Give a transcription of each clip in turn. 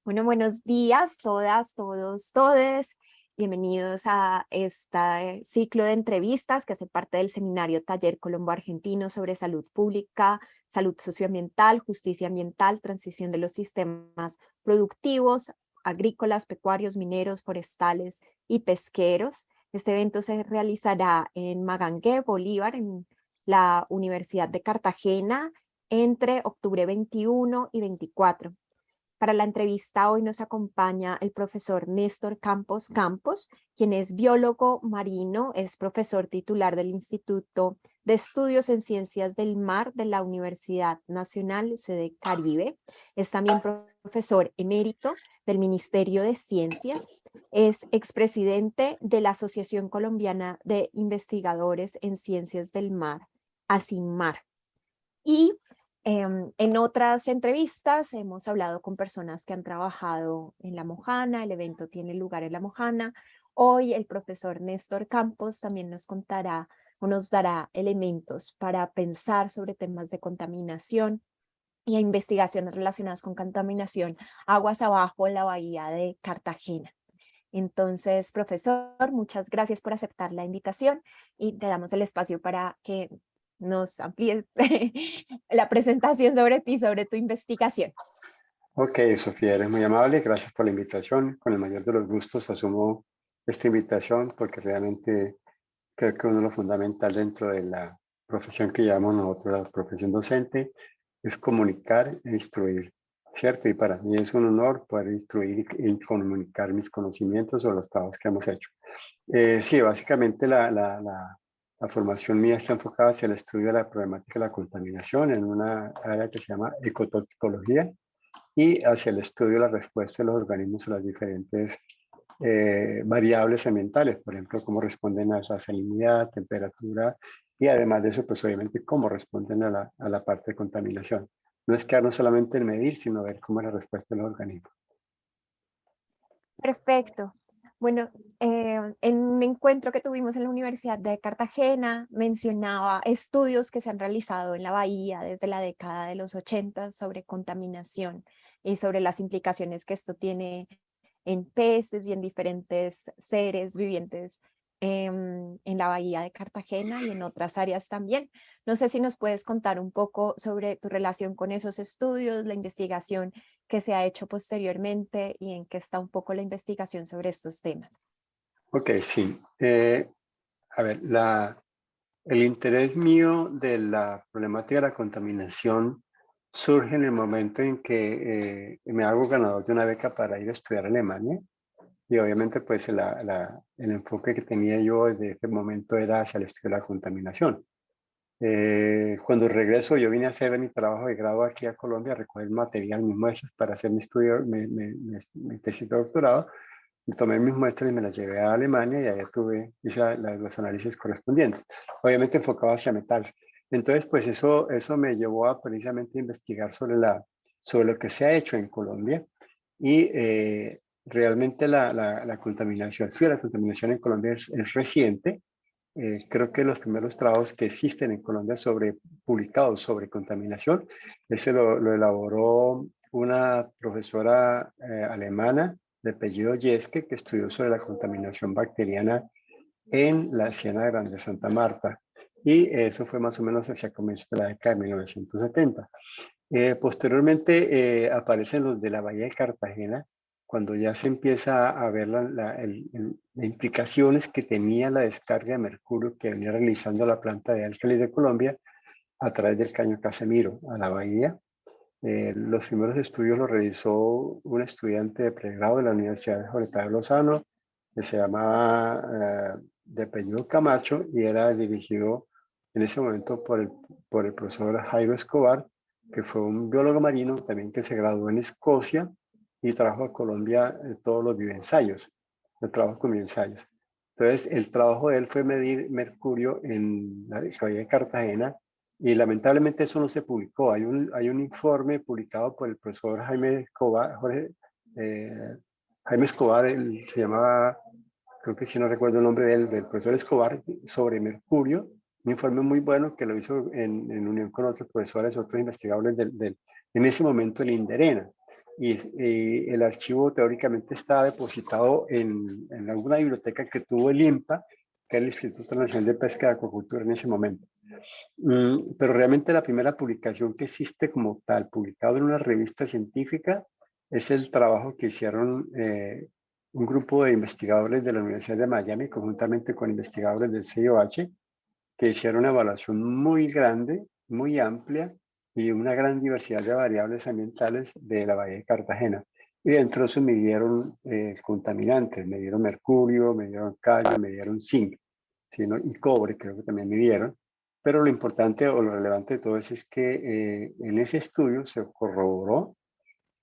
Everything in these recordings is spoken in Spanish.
Bueno, buenos días, todas, todos, todes. Bienvenidos a este ciclo de entrevistas que hace parte del seminario Taller Colombo Argentino sobre salud pública, salud socioambiental, justicia ambiental, transición de los sistemas productivos, agrícolas, pecuarios, mineros, forestales y pesqueros. Este evento se realizará en Magangué, Bolívar, en la Universidad de Cartagena, entre octubre 21 y 24. Para la entrevista hoy nos acompaña el profesor Néstor Campos Campos, quien es biólogo marino, es profesor titular del Instituto de Estudios en Ciencias del Mar de la Universidad Nacional Sede Caribe. Es también profesor emérito del Ministerio de Ciencias. Es expresidente de la Asociación Colombiana de Investigadores en Ciencias del Mar, ACIMAR. Y en otras entrevistas hemos hablado con personas que han trabajado en La Mojana, el evento tiene lugar en La Mojana. Hoy el profesor Néstor Campos también nos contará o nos dará elementos para pensar sobre temas de contaminación y investigaciones relacionadas con contaminación aguas abajo en la bahía de Cartagena. Entonces, profesor, muchas gracias por aceptar la invitación y te damos el espacio para que nos amplíes la presentación sobre ti, sobre tu investigación. Ok, Sofía, eres muy amable. Gracias por la invitación. Con el mayor de los gustos asumo esta invitación porque realmente creo que uno de los fundamental dentro de la profesión que llamamos nosotros la profesión docente es comunicar e instruir, ¿cierto? Y para mí es un honor poder instruir y comunicar mis conocimientos o los trabajos que hemos hecho. Sí, básicamente la formación mía está enfocada hacia el estudio de la problemática de la contaminación en una área que se llama ecotoxicología y hacia el estudio de la respuesta de los organismos a las diferentes variables ambientales, por ejemplo, cómo responden a la salinidad, temperatura y además de eso, pues obviamente cómo responden a la parte de contaminación. No es quedarnos solamente en medir, sino ver cómo es la respuesta de los organismos. Perfecto. Bueno, en un encuentro que tuvimos en la Universidad de Cartagena, mencionaba estudios que se han realizado en la bahía desde la década de los 80 sobre contaminación y sobre las implicaciones que esto tiene en peces y en diferentes seres vivientes en la bahía de Cartagena y en otras áreas también. No sé si nos puedes contar un poco sobre tu relación con esos estudios, la investigación que se ha hecho posteriormente y en qué está un poco la investigación sobre estos temas. Ok, sí. A ver, el interés mío de la problemática de la contaminación surge en el momento en que me hago ganador de una beca para ir a estudiar a Alemania. Y obviamente pues el enfoque que tenía yo desde ese momento era hacia el estudio de la contaminación. Cuando regreso, yo vine a hacer mi trabajo de grado aquí a Colombia, a recoger material, mis muestras para hacer mi estudio, mi tesis de doctorado. Y tomé mis muestras y me las llevé a Alemania y allá hice los análisis correspondientes, obviamente enfocado hacia metales. Entonces, pues eso me llevó a precisamente investigar sobre lo que se ha hecho en Colombia y realmente la contaminación, sí, la contaminación en Colombia es reciente. Creo que los primeros trabajos que existen en Colombia publicados sobre contaminación, ese lo elaboró una profesora alemana de apellido Jeske, que estudió sobre la contaminación bacteriana en la Ciénaga Grande de Santa Marta. Y eso fue más o menos hacia comienzos de la década de 1970. Posteriormente aparecen los de la Bahía de Cartagena, cuando ya se empieza a ver las implicaciones que tenía la descarga de mercurio que venía realizando la planta de Álcalis de Colombia a través del caño Casemiro a la bahía. Los primeros estudios los realizó un estudiante de pregrado de la Universidad de Jorge Tadeo Lozano, que se llamaba de apellido Camacho y era dirigido en ese momento por el profesor Jairo Escobar, que fue un biólogo marino también que se graduó en Escocia y trajo a Colombia todos los bioensayos, el trabajo con bioensayos. Entonces, el trabajo de él fue medir mercurio en la bahía de Cartagena y lamentablemente eso no se publicó. Hay un informe publicado por el profesor Jaime Escobar, Jaime Escobar, él se llamaba, creo que si no recuerdo el nombre del profesor Escobar, sobre mercurio, un informe muy bueno que lo hizo en unión con otros profesores, otros investigadores en ese momento el INDERENA. y el archivo teóricamente está depositado en alguna biblioteca que tuvo el INPA, que es el Instituto Nacional de Pesca y Acuacultura en ese momento. Pero realmente la primera publicación que existe como tal, publicado en una revista científica, es el trabajo que hicieron un grupo de investigadores de la Universidad de Miami, conjuntamente con investigadores del CIOH, que hicieron una evaluación muy grande, muy amplia y una gran diversidad de variables ambientales de la bahía de Cartagena. Y dentro de eso midieron contaminantes, midieron mercurio, midieron calio, midieron zinc, ¿sí, no? Y cobre creo que también midieron. Pero lo importante o lo relevante de todo eso es que en ese estudio se corroboró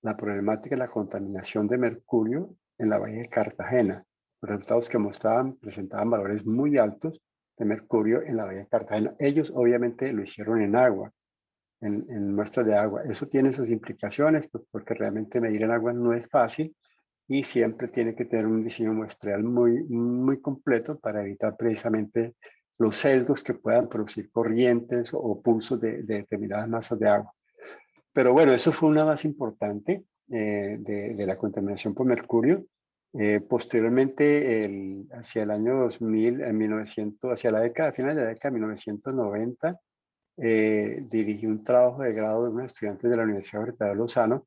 la problemática de la contaminación de mercurio en la bahía de Cartagena. Los resultados que mostraban presentaban valores muy altos de mercurio en la bahía de Cartagena. Ellos obviamente lo hicieron en agua, en muestras de agua. Eso tiene sus implicaciones, pues, porque realmente medir en agua no es fácil y siempre tiene que tener un diseño muestreal muy completo para evitar precisamente los sesgos que puedan producir corrientes o pulsos de determinadas masas de agua. Pero bueno, eso fue una más importante de la contaminación por mercurio. Posteriormente, hacia el año 2000, en 1900, hacia la década, final de la década de 1990, dirigí un trabajo de grado de unos estudiantes de la Universidad de Lozano,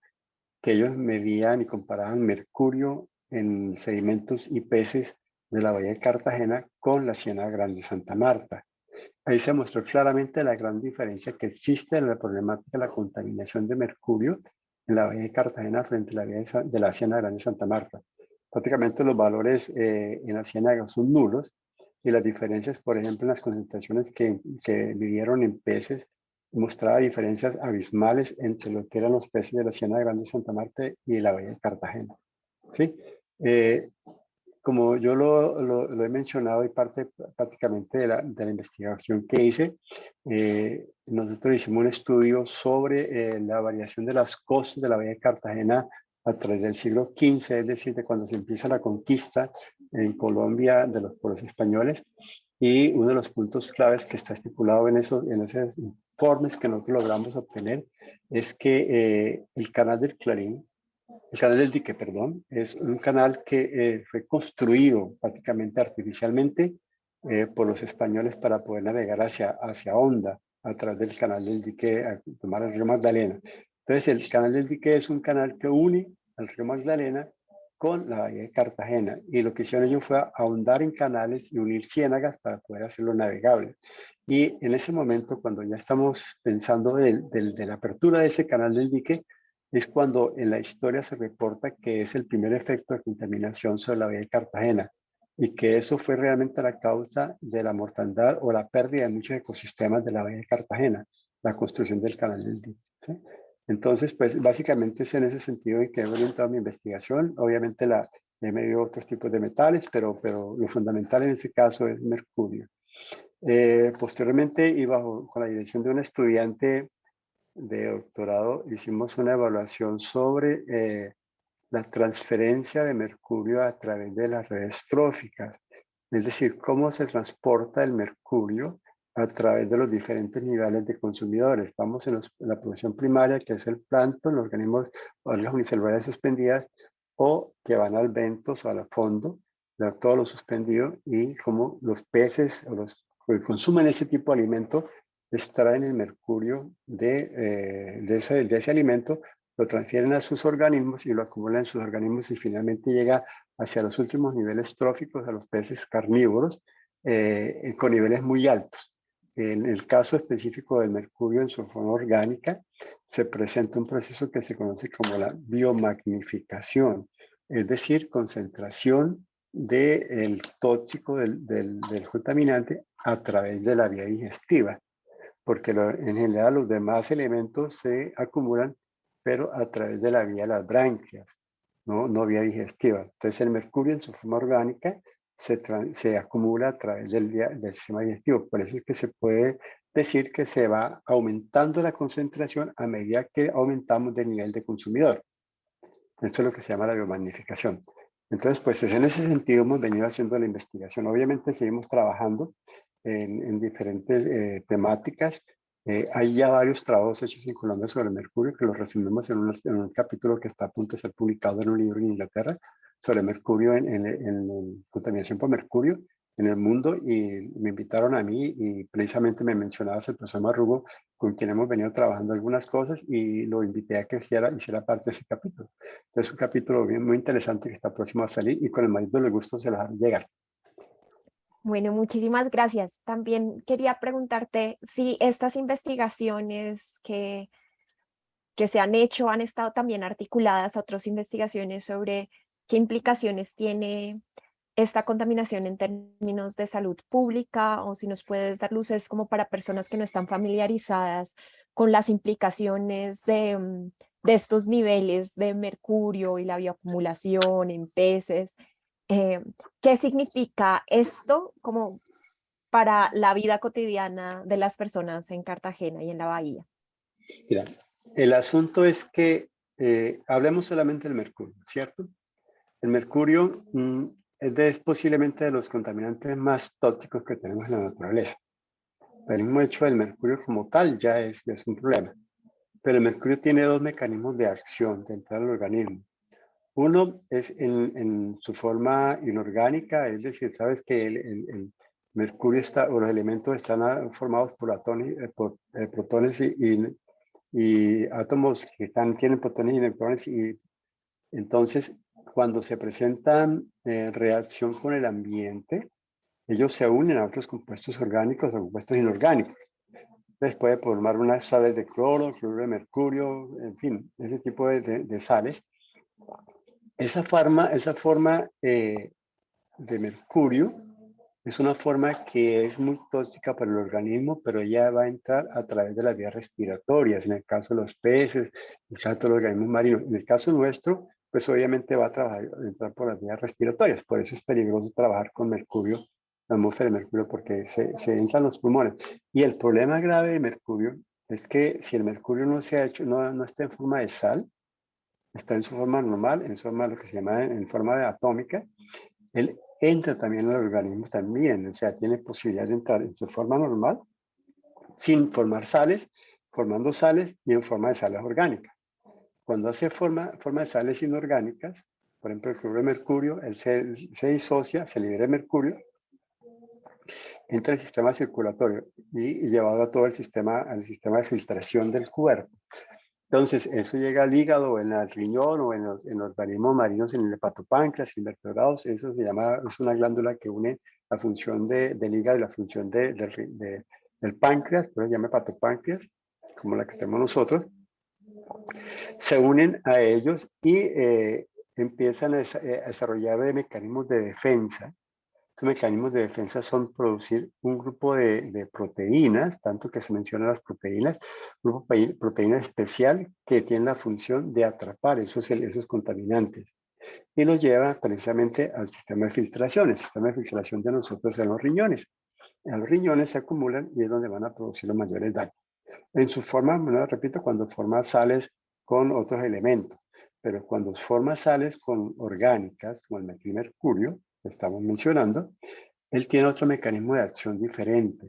que ellos medían y comparaban mercurio en sedimentos y peces de la bahía de Cartagena con la Ciénaga Grande de Santa Marta. Ahí se mostró claramente la gran diferencia que existe en la problemática de la contaminación de mercurio en la bahía de Cartagena frente a la bahía de la Ciénaga Grande de Santa Marta. Prácticamente los valores en la Ciénaga son nulos y las diferencias, por ejemplo, en las concentraciones que midieron en peces, mostraba diferencias abismales entre lo que eran los peces de la Ciénaga Grande de Santa Marta y la bahía de Cartagena. ¿Sí? Como yo lo he mencionado y parte prácticamente de la investigación que hice, nosotros hicimos un estudio sobre la variación de las costas de la bahía de Cartagena a través del siglo XV, es decir, de cuando se empieza la conquista en Colombia de los pueblos españoles. Y uno de los puntos claves que está estipulado en esos informes que nosotros logramos obtener es que el canal del Clarín, el canal del dique, perdón, es un canal que fue construido prácticamente artificialmente por los españoles para poder navegar hacia Honda a través del canal del dique a tomar el río Magdalena. Entonces, el canal del dique es un canal que une al río Magdalena con la bahía de Cartagena. Y lo que hicieron ellos fue ahondar en canales y unir ciénagas para poder hacerlo navegable. Y en ese momento, cuando ya estamos pensando de la apertura de ese canal del dique, es cuando en la historia se reporta que es el primer efecto de contaminación sobre la bahía de Cartagena y que eso fue realmente la causa de la mortandad o la pérdida de muchos ecosistemas de la bahía de Cartagena, la construcción del canal del dique, ¿sí? Entonces, pues básicamente es en ese sentido en que he orientado mi investigación. Obviamente he medido otros tipos de metales, pero lo fundamental en ese caso es mercurio. Posteriormente, y con la dirección de un estudiante de doctorado, hicimos una evaluación sobre la transferencia de mercurio a través de las redes tróficas, es decir, cómo se transporta el mercurio a través de los diferentes niveles de consumidores. Vamos en la producción primaria, que es el plancton, los organismos, algas unicelulares suspendidas, o que van al bentos o al fondo, de todo lo suspendido, y cómo los peces o los que consumen ese tipo de alimento extraen el mercurio de ese alimento, lo transfieren a sus organismos y lo acumulan en sus organismos y finalmente llega hacia los últimos niveles tróficos, a los peces carnívoros, con niveles muy altos. En el caso específico del mercurio en su forma orgánica, se presenta un proceso que se conoce como la biomagnificación, es decir, concentración del tóxico, del contaminante a través de la vía digestiva, porque en general los demás elementos se acumulan, pero a través de la vía de las branquias, no vía digestiva. Entonces el mercurio en su forma orgánica se acumula a través del sistema digestivo. Por eso es que se puede decir que se va aumentando la concentración a medida que aumentamos de nivel de consumidor. Esto es lo que se llama la biomagnificación. Entonces, pues en ese sentido hemos venido haciendo la investigación. Obviamente seguimos trabajando en diferentes temáticas. Hay ya varios trabajos hechos en Colombia sobre mercurio que los resumimos en un capítulo que está a punto de ser publicado en un libro en Inglaterra sobre mercurio en contaminación por mercurio en el mundo, y me invitaron a mí y precisamente me mencionabas el profesor Marrugo, con quien hemos venido trabajando algunas cosas, y lo invité a que hiciera parte de ese capítulo. Es un capítulo bien, muy interesante que está próximo a salir y con el mayor de gusto se lo haré llegar. Bueno, muchísimas gracias. También quería preguntarte si estas investigaciones que se han hecho han estado también articuladas a otras investigaciones sobre qué implicaciones tiene esta contaminación en términos de salud pública, o si nos puedes dar luces como para personas que no están familiarizadas con las implicaciones de estos niveles de mercurio y la bioacumulación en peces. eh, ¿Qué significa esto como para la vida cotidiana de las personas en Cartagena y en la bahía? Mira, el asunto es que hablemos solamente del mercurio, ¿cierto? El mercurio es posiblemente de los contaminantes más tóxicos que tenemos en la naturaleza. El mismo hecho del mercurio como tal ya es un problema. Pero el mercurio tiene dos mecanismos de acción dentro del organismo. Uno es en su forma inorgánica, es decir, sabes que el mercurio está, o los elementos están formados por, protones y átomos que tienen protones y neutrones, y entonces cuando se presentan reacción con el ambiente, ellos se unen a otros compuestos orgánicos o compuestos inorgánicos. Entonces puede formar unas sales de cloro, cloruro de mercurio, en fin, ese tipo de sales. Esa forma de mercurio es una forma que es muy tóxica para el organismo, pero ya va a entrar a través de las vías respiratorias, en el caso de los peces, en el caso de los organismos marinos. En el caso nuestro, pues obviamente va a entrar por las vías respiratorias, por eso es peligroso trabajar con mercurio, la atmósfera de mercurio, porque se hinchan los pulmones. Y el problema grave de mercurio es que si el mercurio no se ha hecho, no está en forma de sal, está en su forma normal, en su forma, lo que se llama en forma de atómica, él entra también en el organismo también, o sea, tiene posibilidad de entrar en su forma normal, sin formar sales, formando sales y en forma de sales orgánicas. Cuando hace forma de sales inorgánicas, por ejemplo, el cloruro de mercurio, él se disocia, se libera de mercurio, entra al sistema circulatorio y llevado a todo al sistema de filtración del cuerpo. Entonces, eso llega al hígado, en el riñón o en los organismos marinos, en el hepatopáncreas, invertebrados. Eso se llama, es una glándula que une la función del hígado y la función del páncreas, por eso se llama hepatopáncreas, como la que tenemos nosotros. Se unen a ellos y empiezan a desarrollar mecanismos de defensa. Estos mecanismos de defensa son producir un grupo de proteínas, tanto que se mencionan las proteínas, un grupo de proteína especial que tiene la función de atrapar esos contaminantes y los lleva precisamente al sistema de filtración. El sistema de filtración de nosotros en los riñones. En los riñones se acumulan y es donde van a producir los mayores daños. En su forma, bueno, repito, cuando forma sales con otros elementos, pero cuando forma sales con orgánicas, como el metilmercurio, que estamos mencionando, él tiene otro mecanismo de acción diferente.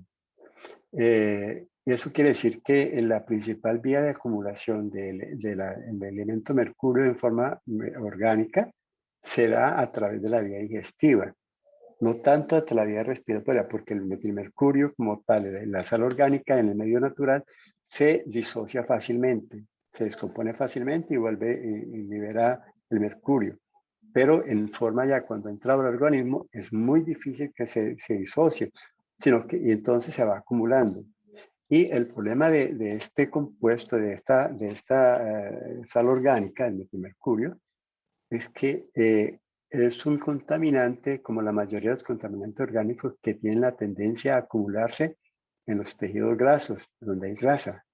Eso quiere decir que la principal vía de acumulación del elemento mercurio en forma orgánica se da a través de la vía digestiva, no tanto a la vía respiratoria, porque el metilmercurio como tal, la sal orgánica en el medio natural, se disocia fácilmente, se descompone fácilmente y vuelve y libera el mercurio. Pero en forma ya cuando entra al organismo es muy difícil que se disocie, y entonces se va acumulando. Y el problema de este compuesto, de esta sal orgánica, el metilmercurio, es que es un contaminante, como la mayoría de los contaminantes orgánicos, que tienen la tendencia a acumularse en los tejidos grasos, donde hay grasa.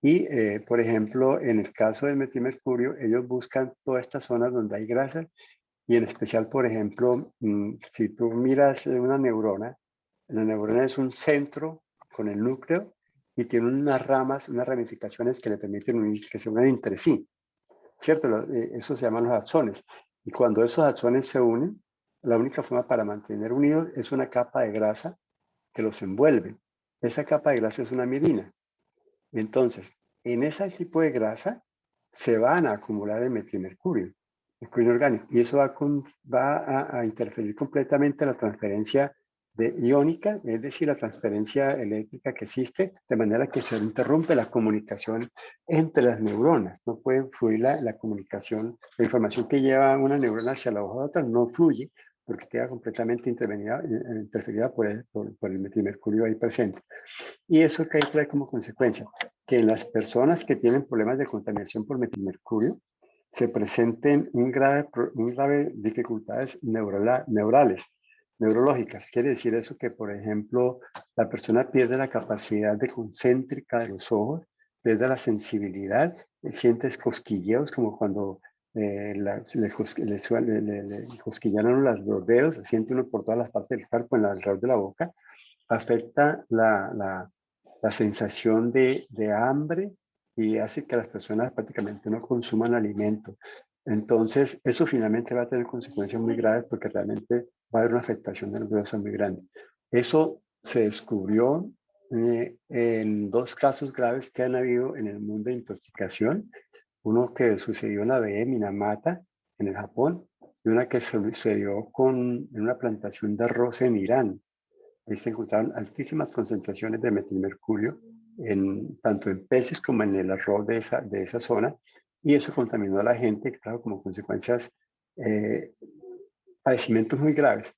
Y, por ejemplo, en el caso del metilmercurio, ellos buscan todas estas zonas donde hay grasa, y en especial, por ejemplo, si tú miras una neurona, la neurona es un centro con el núcleo y tiene unas ramas, unas ramificaciones que le permiten unirse, que se unen entre sí, ¿cierto? Eso se llaman los axones. Y cuando esos axones se unen, la única forma para mantener unidos es una capa de grasa que los envuelve. esa capa de grasa es una mielina. Entonces, en ese tipo de grasa se van a acumular el metilmercurio, mercurio orgánico, y eso va a interferir completamente la transferencia iónica, es decir, la transferencia eléctrica que existe, de manera que se interrumpe la comunicación entre las neuronas. No puede fluir la comunicación, la información que lleva una neurona hacia la otra no fluye porque queda completamente interferida por el metilmercurio ahí presente. Y eso que trae como consecuencia que en las personas que tienen problemas de contaminación por metilmercurio se presenten un grave dificultades neurales, neurológicas. Quiere decir eso que, por ejemplo, la persona pierde la capacidad de concéntrica de los ojos, pierde la sensibilidad, sientes cosquilleos como cuando le cosquillaron los dedos, se siente uno por todas las partes del cuerpo, alrededor de la boca, afecta la sensación de hambre y hace que las personas prácticamente no consuman alimento. Entonces, eso finalmente va a tener consecuencias muy graves porque realmente va a haber una afectación nerviosa muy grande. Eso se descubrió en dos casos graves que han habido en el mundo de intoxicación. Uno que sucedió en la bahía de Minamata, en el Japón, y una que sucedió en una plantación de arroz en Irán. Ahí se encontraron altísimas concentraciones de metilmercurio, tanto en peces como en el arroz de esa zona, y eso contaminó a la gente, claro, como consecuencias, eh, padecimientos muy graves,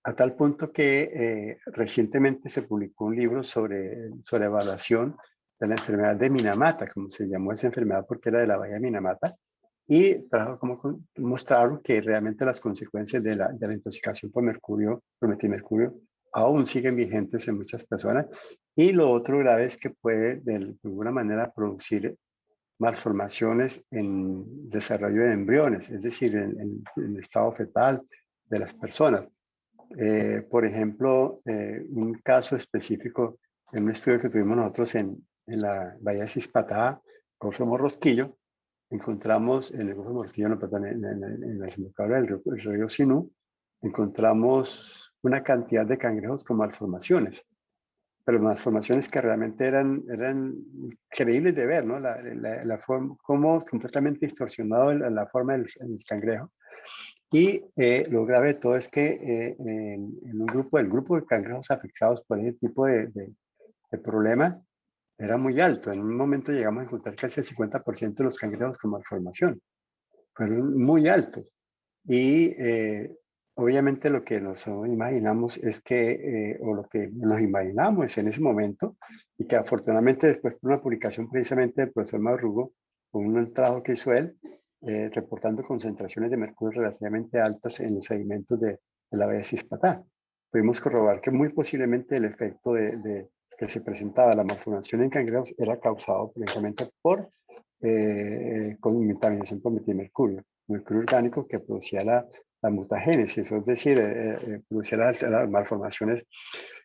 a tal punto que recientemente se publicó un libro sobre evaluación de la enfermedad de Minamata, como se llamó esa enfermedad porque era de la bahía de Minamata, y trajo como mostraron que realmente las consecuencias de la intoxicación por metilmercurio, aún siguen vigentes en muchas personas. Y lo otro grave es que puede de alguna manera producir malformaciones en desarrollo de embriones, es decir, en el estado fetal de las personas. Por ejemplo, un caso específico en un estudio que tuvimos nosotros en la bahía de Cispatá, Golfo Morrosquillo, encontramos en el Golfo Morrosquillo, no, perdón, en la desembocadura del río Sinú, encontramos una cantidad de cangrejos con malformaciones, pero malformaciones que realmente eran increíbles de ver, ¿no? La forma, cómo completamente distorsionado la forma del cangrejo. Y lo grave de todo es que en el grupo de cangrejos afectados por ese tipo de problema era muy alto. En un momento llegamos a encontrar casi el 50% de los cangrejos con malformación. Fueron muy altos. Y obviamente lo que nos imaginamos es o lo que nos imaginamos en ese momento, y que afortunadamente después por una publicación precisamente del profesor Marrugo, con un trabajo que hizo él, reportando concentraciones de mercurio relativamente altas en los sedimentos de la bahía de Cispatá. Pudimos corroborar que muy posiblemente el efecto que se presentaba, la malformación en cangrejos, era causado precisamente por contaminación por metilmercurio, mercurio orgánico que producía la mutagénesis, es decir, producía las malformaciones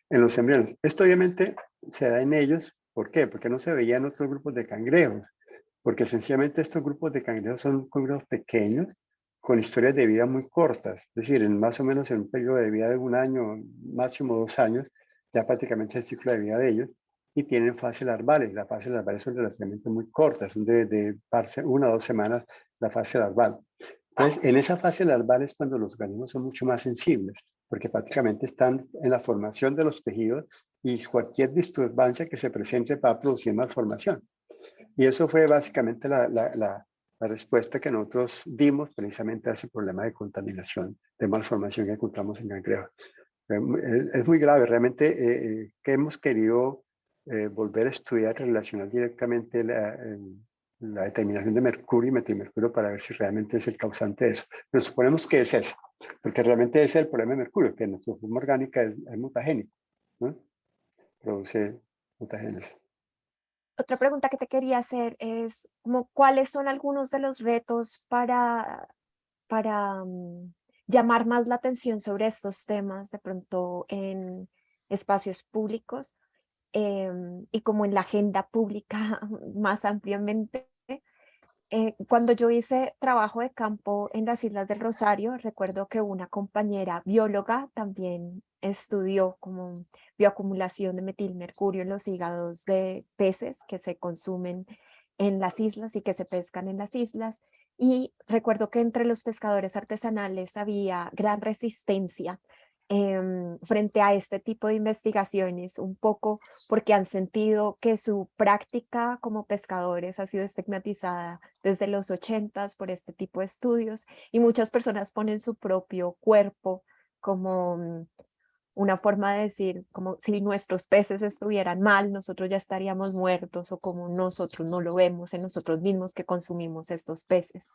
en los embriones. Esto obviamente se da en ellos, ¿por qué? Porque no se veía en otros grupos de cangrejos, porque sencillamente estos grupos de cangrejos son cangrejos pequeños con historias de vida muy cortas, es decir, más o menos en un periodo de vida de un año, máximo 2 años, ya prácticamente el ciclo de vida de ellos, y tienen fases larvales. Las fases larvales son relativamente muy cortas, son de 1 o 2 semanas la fase larval. Entonces, en esa fase larval es cuando los organismos son mucho más sensibles, porque prácticamente están en la formación de los tejidos y cualquier disturbancia que se presente va a producir malformación. Y eso fue básicamente la respuesta que nosotros dimos precisamente a ese problema de contaminación, de malformación que encontramos en cangrejos. Es muy grave, realmente que hemos querido volver a estudiar, relacionar directamente la determinación de mercurio y metilmercurio para ver si realmente es el causante de eso. Pero suponemos que es eso, porque realmente ese es el problema de mercurio, que nuestra forma orgánica es mutagénico, ¿no? Produce mutagénesis. Otra pregunta que te quería hacer es como, ¿cuáles son algunos de los retos para llamar más la atención sobre estos temas de pronto en espacios públicos y como en la agenda pública más ampliamente? Cuando yo hice trabajo de campo en las Islas del Rosario, recuerdo que una compañera bióloga también estudió como bioacumulación de metilmercurio en los hígados de peces que se consumen en las islas y que se pescan en las islas. Y recuerdo que entre los pescadores artesanales había gran resistencia frente a este tipo de investigaciones, un poco porque han sentido que su práctica como pescadores ha sido estigmatizada desde los 80s por este tipo de estudios y muchas personas ponen su propio cuerpo como una forma de decir, como si nuestros peces estuvieran mal, nosotros ya estaríamos muertos o como nosotros no lo vemos en nosotros mismos que consumimos estos peces.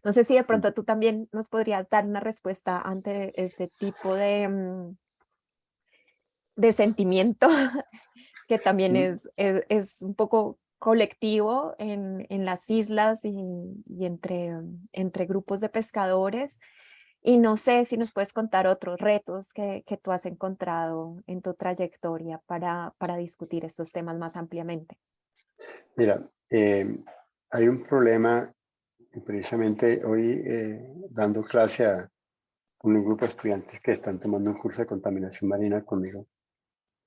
No sé si de pronto tú también nos podrías dar una respuesta ante este tipo de sentimiento que también es un poco colectivo en las islas y entre grupos de pescadores. Y no sé si nos puedes contar otros retos que tú has encontrado en tu trayectoria para discutir estos temas más ampliamente. Mira, hay un problema, y precisamente hoy dando clase a un grupo de estudiantes que están tomando un curso de contaminación marina conmigo.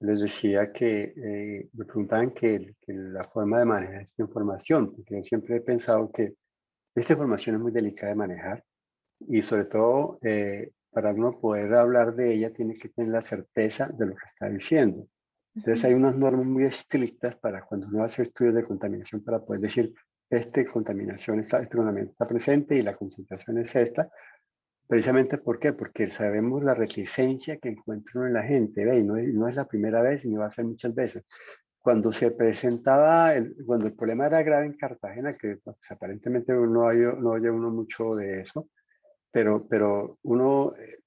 Les decía que me preguntaban que la forma de manejar esta información, porque yo siempre he pensado que esta información es muy delicada de manejar y sobre todo para uno poder hablar de ella tiene que tener la certeza de lo que está diciendo. Entonces hay Ujú, unas normas muy estrictas para cuando uno hace estudios de contaminación para poder decir, este contaminamiento está presente y la concentración es esta. Precisamente, ¿por qué? Porque sabemos la reticencia que encuentra uno en la gente, ¿ve? Y no es la primera vez ni va a ser muchas veces. Cuando se presentaba, cuando el problema era grave en Cartagena, que pues, aparentemente no oye uno mucho de eso, pero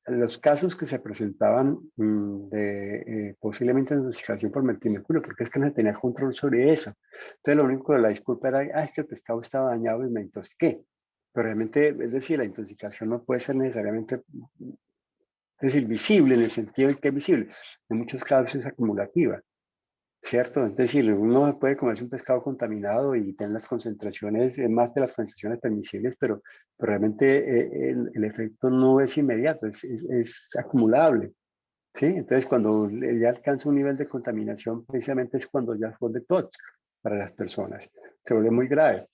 los casos que se presentaban de posiblemente intoxicación por metilmercurio, porque es que no se tenía control sobre eso. Entonces lo único de la disculpa era, es que el pescado estaba dañado y me intoxiqué. Pero realmente, es decir, la intoxicación no puede ser necesariamente, es decir, visible en el sentido de que es visible. En muchos casos es acumulativa. ¿Cierto? Es decir, uno puede comerse un pescado contaminado y tener las concentraciones, más de las concentraciones permisibles, pero realmente el efecto no es inmediato, es acumulable. ¿Sí? Entonces, cuando ya alcanza un nivel de contaminación, precisamente es cuando ya fue de tóxico para las personas. Se vuelve muy grave.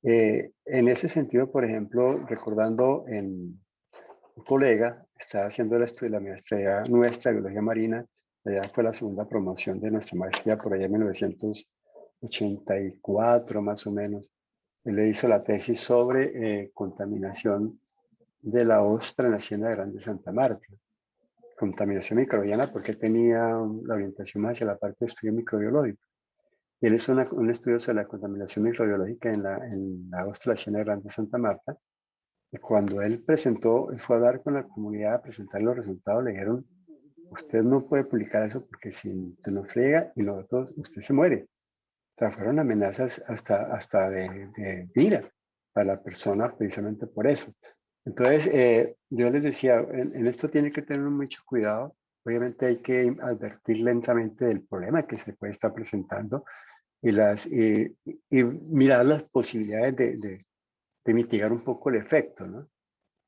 En ese sentido, por ejemplo, recordando en un colega, estaba haciendo el estudio de la maestría nuestra, biología marina, ya fue la segunda promoción de nuestra maestría por allá en 1984 más o menos. Él le hizo la tesis sobre contaminación de la ostra en la Hacienda Grande Santa Marta. Contaminación microbiana porque tenía la orientación más hacia la parte de estudio microbiológico. Y él hizo un estudio sobre la contaminación microbiológica en la ostra de la Hacienda Grande Santa Marta. Y cuando él presentó, él fue a hablar con la comunidad a presentar los resultados, le dijeron, usted no puede publicar eso porque si usted nos friega y nosotros, usted se muere. O sea, fueron amenazas hasta de vida para la persona precisamente por eso. Entonces, yo les decía, en esto tiene que tener mucho cuidado. Obviamente hay que advertir lentamente del problema que se puede estar presentando y mirar las posibilidades de mitigar un poco el efecto, ¿no?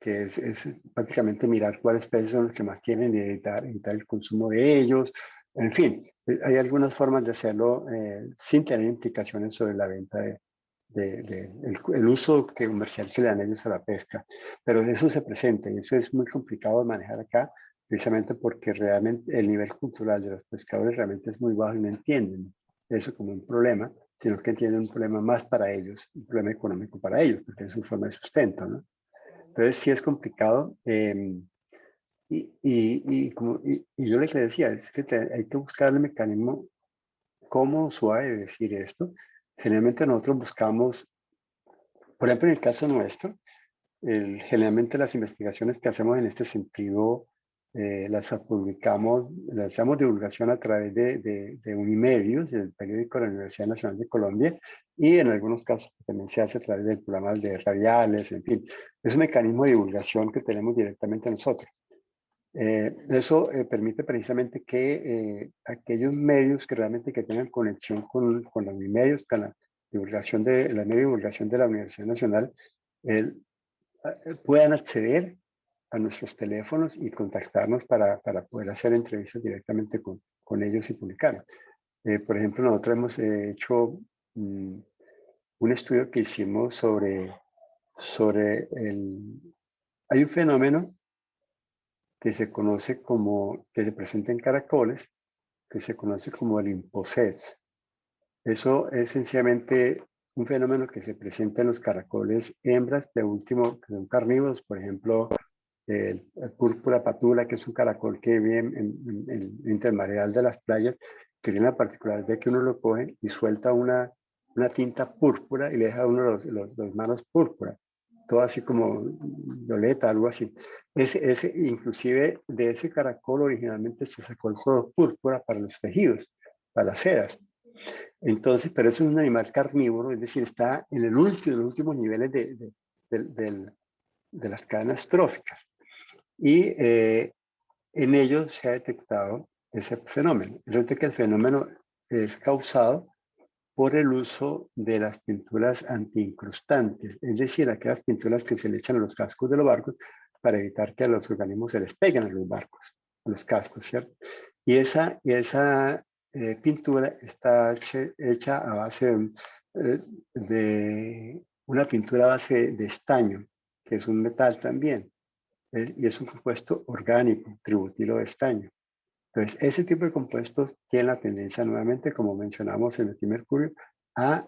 Que es prácticamente mirar cuáles especies son los que más tienen y evitar el consumo de ellos. En fin, hay algunas formas de hacerlo sin tener implicaciones sobre la venta el uso comercial que le dan ellos a la pesca. Pero eso se presenta y eso es muy complicado de manejar acá, precisamente porque realmente el nivel cultural de los pescadores realmente es muy bajo y no entienden eso como un problema, sino que entienden un problema más para ellos, un problema económico para ellos, porque es su forma de sustento, ¿no? Entonces sí es complicado. Y yo le decía, es que hay que buscar el mecanismo cómo suave de decir esto. Generalmente nosotros buscamos, por ejemplo, en el caso nuestro, generalmente las investigaciones que hacemos en este sentido las publicamos, las damos divulgación a través de Unimedios, el periódico de la Universidad Nacional de Colombia, y en algunos casos también se hace a través del programa de radiales, en fin. Es un mecanismo de divulgación que tenemos directamente nosotros. Eso permite precisamente que aquellos medios que realmente que tengan conexión con los medios, divulgación de la media divulgación de la Universidad Nacional, puedan acceder a nuestros teléfonos y contactarnos para poder hacer entrevistas directamente con ellos y publicar. Por ejemplo, nosotros hemos hecho un estudio que hicimos sobre hay un fenómeno que se conoce como, que se presenta en caracoles, que se conoce como el INPOSES. Eso es sencillamente un fenómeno que se presenta en los caracoles hembras de último, que son carnívoros, por ejemplo, el púrpura patula, que es un caracol que vive en el intermareal de las playas, que tiene la particularidad de que uno lo coge y suelta una tinta púrpura y le deja a uno los manos púrpura, todo así como violeta, algo así. Inclusive de ese caracol originalmente se sacó el color púrpura para los tejidos, para las sedas. Entonces, pero eso es un animal carnívoro, es decir, está en los últimos niveles de las cadenas tróficas. Y en ellos se ha detectado ese fenómeno. Resulta que el fenómeno es causado por el uso de las pinturas antiincrustantes, es decir, aquellas pinturas que se le echan a los cascos de los barcos para evitar que a los organismos se les peguen a los barcos, a los cascos, ¿cierto? Y esa pintura está hecha a base de una pintura a base de estaño, que es un metal también, y es un compuesto orgánico, tributilo de estaño. Entonces, ese tipo de compuestos tienen la tendencia, nuevamente, como mencionamos en el mercurio, a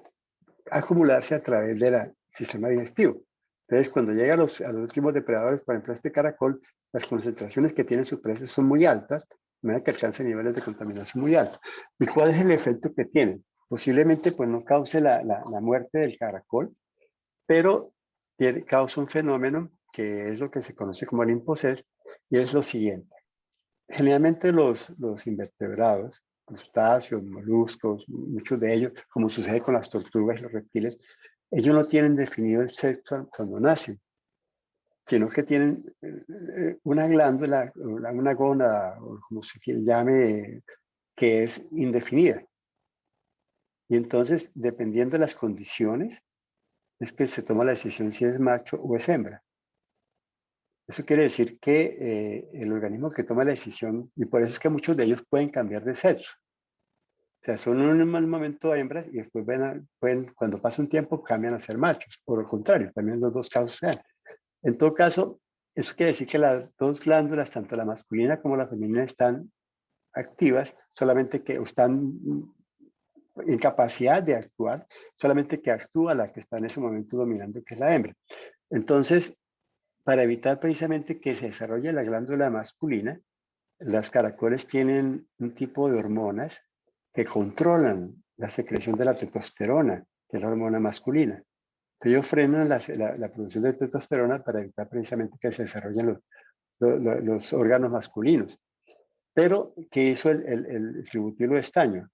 acumularse a través del sistema digestivo. Entonces, cuando llega a los últimos depredadores, por ejemplo, este caracol, las concentraciones que tiene su presa son muy altas, de manera que alcanza niveles de contaminación muy altos. ¿Y cuál es el efecto que tiene? Posiblemente pues no cause la muerte del caracol, pero causa un fenómeno que es lo que se conoce como el INPOSES, y es lo siguiente. Generalmente los invertebrados, crustáceos, moluscos, muchos de ellos, como sucede con las tortugas y los reptiles, ellos no tienen definido el sexo cuando nacen, sino que tienen una glándula, una gónada, o como se llame, que es indefinida. Y entonces, dependiendo de las condiciones, es que se toma la decisión si es macho o es hembra. Eso quiere decir que el organismo que toma la decisión, y por eso es que muchos de ellos pueden cambiar de sexo. O sea, son en un mal momento hembras y después pueden, cuando pasa un tiempo, cambian a ser machos. Por el contrario, también los dos casos sean. En todo caso, eso quiere decir que las dos glándulas, tanto la masculina como la femenina, están activas, solamente que están en capacidad de actuar, solamente que actúa la que está en ese momento dominando, que es la hembra. Entonces, para evitar precisamente que se desarrolle la glándula masculina, las caracoles tienen un tipo de hormonas que controlan la secreción de la testosterona, que es la hormona masculina. Ellos frenan la producción de testosterona para evitar precisamente que se desarrollen los órganos masculinos. Pero, ¿qué hizo el tributilo de estaño?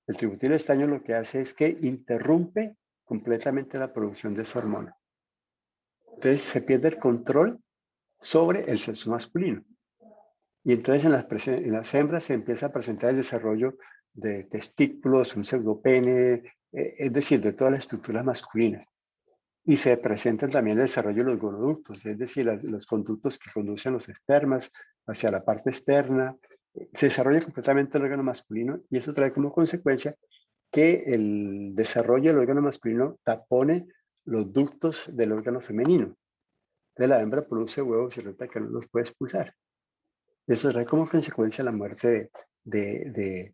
El tributilo de estaño lo que hace es que interrumpe completamente la producción de esa hormona. Entonces se pierde el control sobre el sexo masculino. Y entonces en las hembras se empieza a presentar el desarrollo de testículos, un pseudopene, es decir, de todas las estructuras masculinas. Y se presenta también el desarrollo de los gonoductos, es decir, los conductos que conducen los espermas hacia la parte externa. Se desarrolla completamente el órgano masculino y eso trae como consecuencia que el desarrollo del órgano masculino tapone los ductos del órgano femenino. Entonces la hembra produce huevos y resulta que no los puede expulsar. Eso trae como consecuencia la muerte de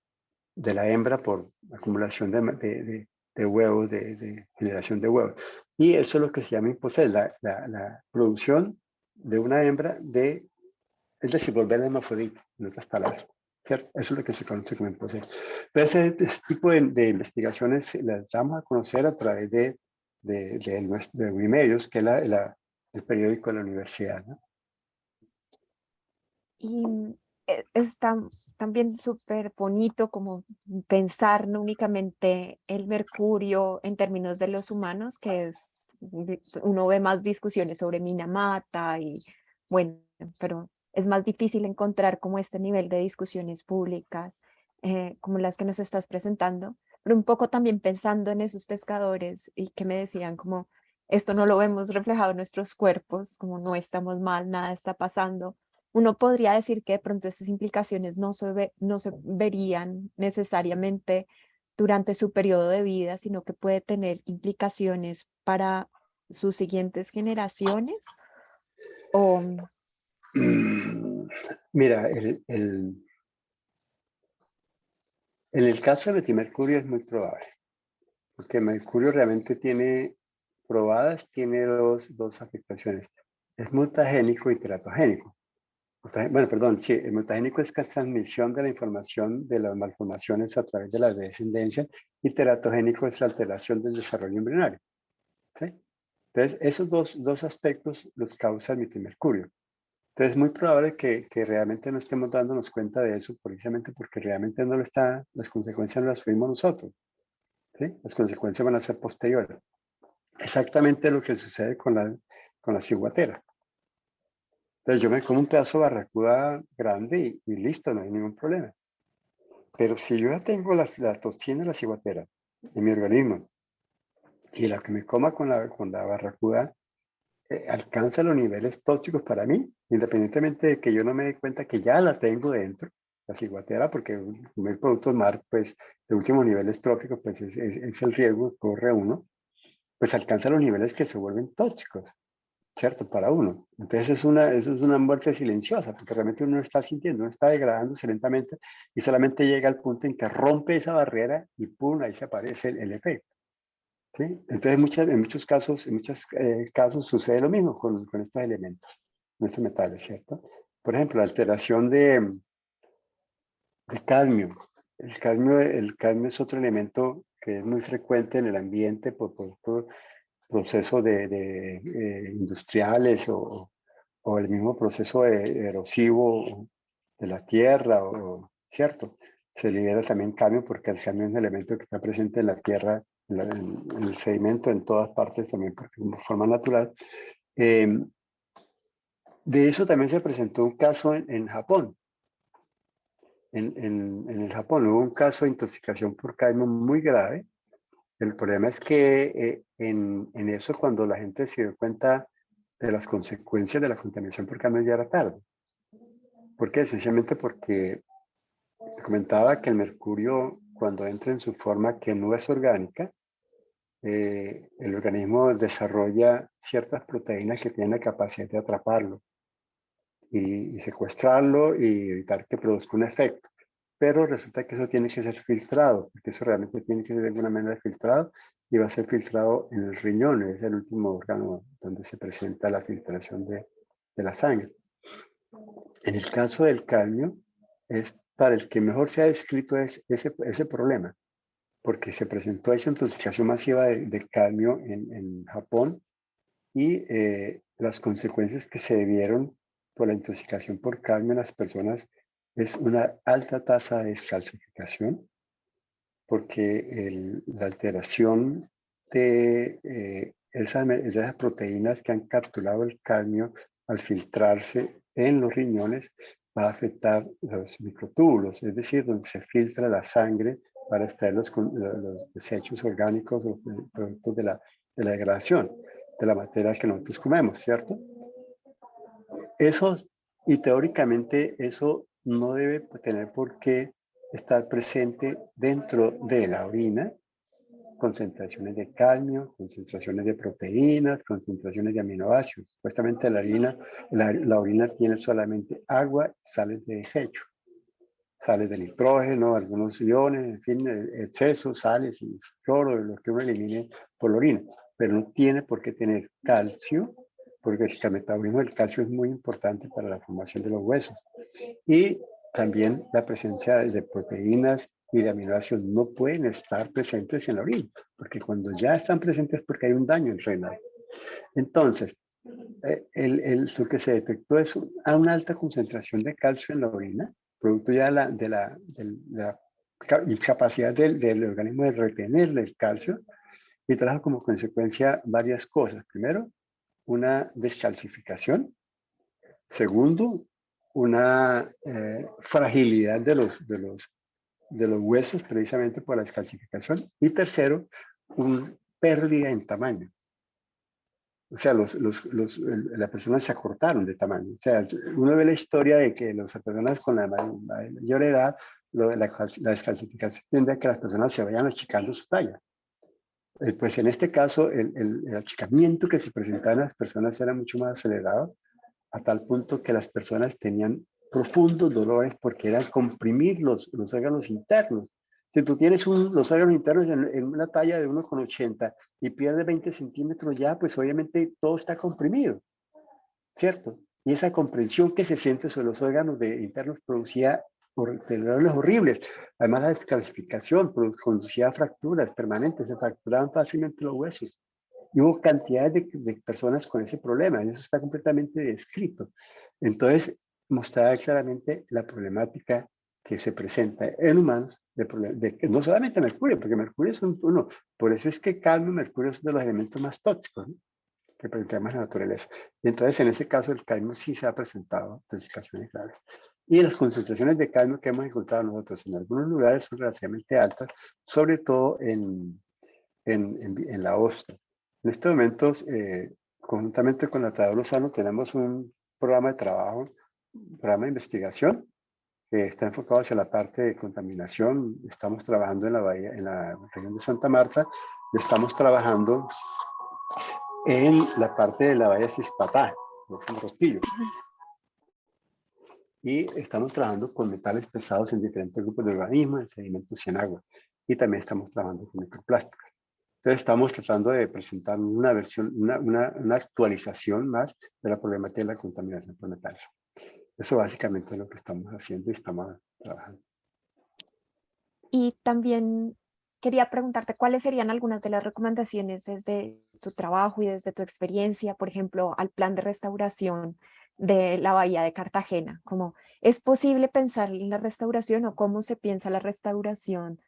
la hembra por acumulación de huevos, de generación de huevos. Y eso es lo que se llama INPOSES, la producción de una hembra es decir, volver hermafrodita, en otras palabras. ¿Cierto? Eso es lo que se conoce como INPOSES. Pero ese tipo de investigaciones las damos a conocer a través de Wimedios, que es el periódico de la universidad, ¿no? Y está también súper bonito como pensar no únicamente el mercurio en términos de los humanos, que es, uno ve más discusiones sobre Minamata y bueno, pero es más difícil encontrar como este nivel de discusiones públicas como las que nos estás presentando, pero un poco también pensando en esos pescadores y que me decían como, esto no lo vemos reflejado en nuestros cuerpos, como no estamos mal, nada está pasando. Uno podría decir que de pronto estas implicaciones no se verían necesariamente durante su periodo de vida, sino que puede tener implicaciones para sus siguientes generaciones. O, Mm, Mira, en el caso de metilmercurio es muy probable, porque mercurio realmente tiene, probadas, tiene dos afectaciones. Es mutagénico y teratogénico. Bueno, perdón, sí, el mutagénico es la transmisión de la información de las malformaciones a través de la descendencia y teratogénico es la alteración del desarrollo embrionario. ¿Sí? Entonces, esos dos aspectos los causa el metilmercurio. Entonces, es muy probable que realmente no estemos dándonos cuenta de eso, precisamente porque realmente no lo está, las consecuencias no las fuimos nosotros. ¿Sí? Las consecuencias van a ser posteriores. Exactamente lo que sucede con la ciguatera. Entonces, yo me como un pedazo de barracuda grande y listo, no hay ningún problema. Pero si yo ya tengo la toxina de la ciguatera en mi organismo y la que me coma con la barracuda alcanza los niveles tóxicos para mí, independientemente de que yo no me dé cuenta que ya la tengo dentro, la ciguatera, porque comer productos mar, pues de últimos niveles tróficos, pues es el riesgo que corre uno, pues alcanza los niveles que se vuelven tóxicos, ¿cierto? Para uno. Entonces eso es una muerte silenciosa, porque realmente uno no está sintiendo, uno está degradándose lentamente y solamente llega al punto en que rompe esa barrera y ¡pum! Ahí se aparece el efecto. ¿Sí? Entonces, en muchos casos sucede lo mismo con estos elementos, con estos metales, ¿cierto? Por ejemplo, la alteración de cadmio. El cadmio es otro elemento que es muy frecuente en el ambiente por procesos industriales o el mismo proceso erosivo de la tierra, ¿cierto? Se libera también cadmio porque el cadmio es un elemento que está presente en la tierra, en el sedimento, en todas partes también, porque de forma natural. Eh, de eso también se presentó un caso en Japón. En el Japón hubo un caso de intoxicación por cadmio muy grave. El problema es que en eso, cuando la gente se dio cuenta de las consecuencias de la contaminación por cadmio, ya era tarde. ¿Por qué? Sencillamente porque te comentaba que el mercurio, cuando entra en su forma que no es orgánica, el organismo desarrolla ciertas proteínas que tienen la capacidad de atraparlo y secuestrarlo y evitar que produzca un efecto. Pero resulta que eso tiene que ser filtrado, porque eso realmente tiene que ser de alguna manera filtrado y va a ser filtrado en el riñón, es el último órgano donde se presenta la filtración de la sangre. En el caso del cadmio, es para el que mejor se ha descrito ese problema, porque se presentó esa intoxicación masiva de cadmio en Japón y las consecuencias que se debieron por la intoxicación por cadmio en las personas es una alta tasa de descalcificación, porque la alteración de esas proteínas que han capturado el cadmio al filtrarse en los riñones va a afectar los microtúbulos, es decir, donde se filtra la sangre para extraer los desechos orgánicos o productos de la degradación de la materia que nosotros comemos, ¿cierto? Eso, y teóricamente eso no debe tener por qué estar presente dentro de la orina, concentraciones de cadmio, concentraciones de proteínas, concentraciones de aminoácidos. Supuestamente la orina tiene solamente agua, sales de desecho, sales de nitrógeno, algunos iones, en fin, excesos, sales y cloro, lo que uno elimine por la orina, pero no tiene por qué tener calcio, porque el metabolismo del calcio es muy importante para la formación de los huesos. Y también la presencia de proteínas y de aminoácidos no pueden estar presentes en la orina, porque cuando ya están presentes es porque hay un daño renal. Entonces, lo que se detectó es una alta concentración de calcio en la orina, producto ya de la incapacidad del organismo de retener el calcio, y trajo como consecuencia varias cosas. Primero, una descalcificación. Segundo, una fragilidad de los huesos precisamente por la descalcificación. Y tercero, una pérdida en tamaño. O sea, las personas se acortaron de tamaño. O sea, uno ve la historia de que las personas con la mayor edad, la descalcificación tiende a que las personas se vayan achicando su talla. Pues en este caso, el achicamiento que se presentaba en las personas era mucho más acelerado, a tal punto que las personas tenían profundos dolores porque era comprimir los órganos internos. Si tú tienes los órganos internos en una talla de 1,80 y pierdes 20 centímetros ya, pues obviamente todo está comprimido, ¿cierto? Y esa comprensión que se siente sobre los órganos internos producía dolores horribles. Además, la descalcificación conducía a fracturas permanentes, se fracturaban fácilmente los huesos. Y hubo cantidades de personas con ese problema, y eso está completamente descrito. Entonces, mostraba claramente la problemática que se presenta en humanos, no solamente mercurio, porque mercurio es uno. Por eso es que cadmio y mercurio son de los elementos más tóxicos, ¿no?, que presentamos en la naturaleza. Y entonces, en ese caso, el cadmio sí se ha presentado intoxicaciones graves. Y las concentraciones de cadmio que hemos encontrado nosotros en algunos lugares son relativamente altas, sobre todo en la ostra. En estos momentos, conjuntamente con la Tadeo Lozano, tenemos un programa de trabajo, un programa de investigación que está enfocado hacia la parte de contaminación. Estamos trabajando en la bahía, en la región de Santa Marta, y estamos trabajando en la parte de la bahía Cispatá, en Rostillo. Y estamos trabajando con metales pesados en diferentes grupos de organismos, en sedimentos y en agua. Y también estamos trabajando con microplásticos. Entonces estamos tratando de presentar una versión, una actualización más de la problemática de la contaminación por metales. Eso básicamente es lo que estamos haciendo y estamos trabajando. Y también quería preguntarte cuáles serían algunas de las recomendaciones desde tu trabajo y desde tu experiencia, por ejemplo, al plan de restauración de la bahía de Cartagena. ¿Cómo es posible pensar en la restauración o cómo se piensa la restauración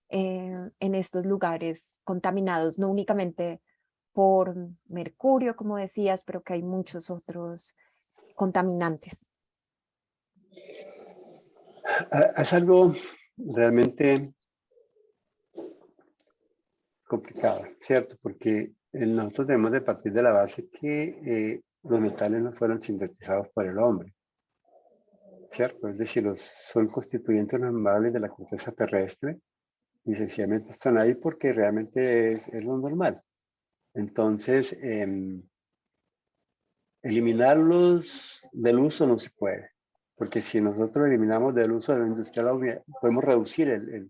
en estos lugares contaminados, no únicamente por mercurio, como decías, pero que hay muchos otros contaminantes? Es algo realmente complicado, ¿cierto? Porque nosotros debemos de partir de la base que los metales no fueron sintetizados por el hombre, ¿cierto? Es decir, son constituyentes normales de la corteza terrestre y sencillamente están ahí porque realmente es lo normal. Entonces, eliminarlos del uso no se puede, porque si nosotros eliminamos del uso de la industria, podemos reducir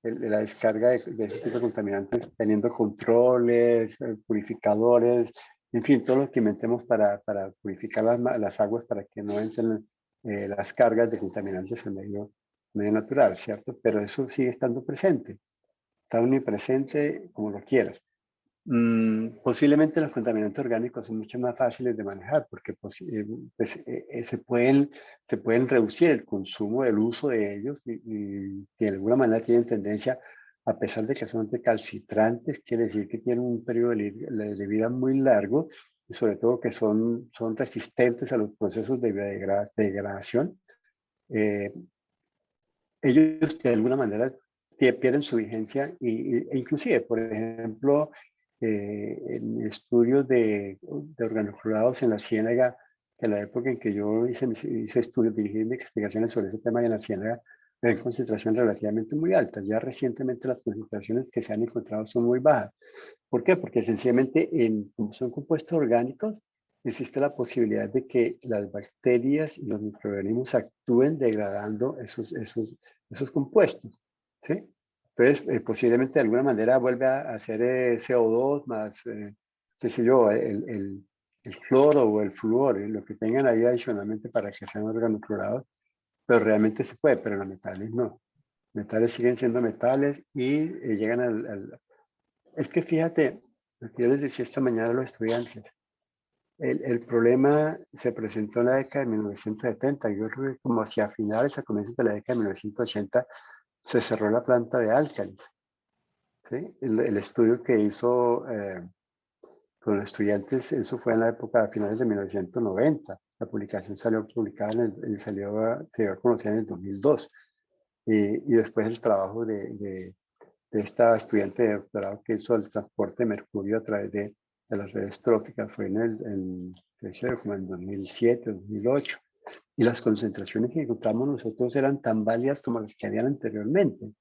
la descarga de ese tipo de contaminantes teniendo controles, purificadores, en fin, todo lo que inventemos para purificar las aguas para que no entren las cargas de contaminantes en medio natural, ¿cierto? Pero eso sigue estando presente, está omnipresente como lo quieras. Posiblemente los contaminantes orgánicos son mucho más fáciles de manejar porque pues, se pueden reducir el consumo, el uso de ellos y de alguna manera tienen tendencia, a pesar de que son recalcitrantes, quiere decir que tienen un periodo de vida muy largo y sobre todo que son resistentes a los procesos de degradación. Eh, Ellos de alguna manera pierden su vigencia e inclusive, por ejemplo, en estudios de organoclorados en la ciénaga, en la época en que yo hice estudios, dirigí investigaciones sobre ese tema en la ciénaga, en concentraciones relativamente muy altas. Ya recientemente las concentraciones que se han encontrado son muy bajas. ¿Por qué? Porque sencillamente como son compuestos orgánicos, existe la posibilidad de que las bacterias y los microorganismos actúen degradando esos compuestos, ¿sí? Entonces, posiblemente de alguna manera vuelve a hacer CO2 más, qué sé yo, el cloro o el flúor, lo que tengan ahí adicionalmente para que sean organoclorados, pero realmente se puede, pero los metales no. Metales siguen siendo metales y llegan Es que fíjate, lo que yo les decía esta mañana a los estudiantes, el problema se presentó en la década de 1970. Yo creo que como hacia finales, a comienzos de la década de 1980, se cerró la planta de álcalis. ¿Sí? El estudio que hizo con los estudiantes, eso fue en la época de finales de 1990. La publicación salió publicada, se dio a conocer en el 2002. y después el trabajo de esta estudiante de doctorado que hizo el transporte de mercurio a través de las redes tróficas, fue como en 2007, 2008, y las concentraciones que encontramos nosotros eran tan válidas como las que habían anteriormente.